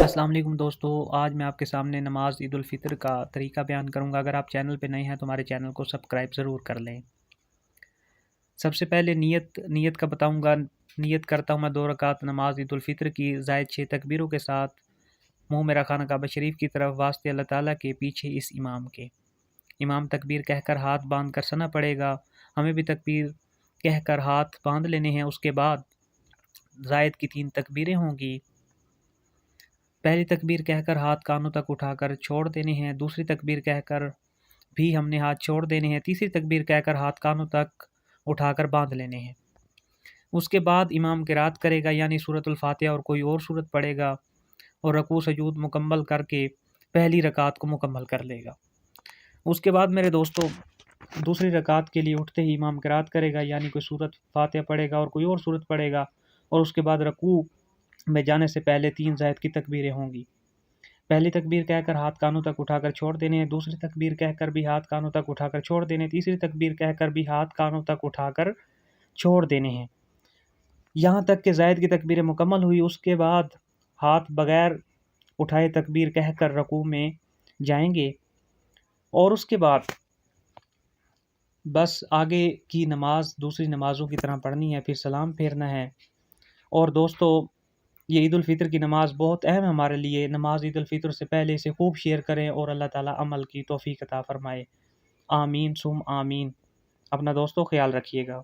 السلام علیکم دوستو، آج میں آپ کے سامنے نماز عید الفطر کا طریقہ بیان کروں گا۔ اگر آپ چینل پہ نئے ہیں تو ہمارے چینل کو سبسکرائب ضرور کر لیں۔ سب سے پہلے نیت کا بتاؤں گا۔ نیت کرتا ہوں میں 2 رکعت نماز عید الفطر کی زائد 6 تکبیروں کے ساتھ منہ میرا خانہ کعبہ شریف کی طرف واسطے اللہ تعالیٰ کے پیچھے اس امام کے۔ امام تکبیر کہہ کر ہاتھ باندھ کر سنا پڑے گا، ہمیں بھی تکبیر کہہ کر ہاتھ باندھ لینے ہیں۔ اس کے بعد زائد کی 3 تکبیریں ہوں گی۔ پہلی تکبیر کہہ کر ہاتھ کانوں تک اٹھا کر چھوڑ دینے ہیں، دوسری تکبیر کہہ کر بھی ہم نے ہاتھ چھوڑ دینے ہیں، تیسری تکبیر کہہ کر ہاتھ کانوں تک اٹھا کر باندھ لینے ہیں۔ اس کے بعد امام قرات کرے گا، یعنی سورۃ الفاتحہ اور کوئی اور سورت پڑھے گا، اور رکوع سجود مکمل کر کے پہلی رکعت کو مکمل کر لے گا۔ اس کے بعد میرے دوستو دوسری رکعت کے لیے اٹھتے ہی امام قرات کرے گا، یعنی کوئی سورۃ فاتحہ پڑھے گا اور کوئی اور سورت پڑھے گا، اور اس کے بعد رکوع میں جانے سے پہلے 3 زائد کی تکبیریں ہوں گی۔ پہلی تکبیر کہہ کر ہاتھ کانوں تک اٹھا کر چھوڑ دینے ہیں، دوسری تکبیر کہہ کر بھی ہاتھ کانوں تک اٹھا کر چھوڑ دینے، تیسری تکبیر کہہ کر بھی ہاتھ کانوں تک اٹھا کر چھوڑ دینے ہیں، یہاں تک کہ زائد کی تکبیریں مکمل ہوئی۔ اس کے بعد ہاتھ بغیر اٹھائے تکبیر کہہ کر رکوع میں جائیں گے، اور اس کے بعد بس آگے کی نماز دوسری نمازوں کی طرح پڑھنی ہے، پھر سلام پھیرنا ہے۔ اور دوستو یہ عید الفطر کی نماز بہت اہم ہے ہمارے لیے۔ نماز عید الفطر سے پہلے اسے خوب شیئر کریں اور اللہ تعالیٰ عمل کی توفیق عطا فرمائے۔ آمین ثم آمین۔ اپنا دوستو خیال رکھیے گا۔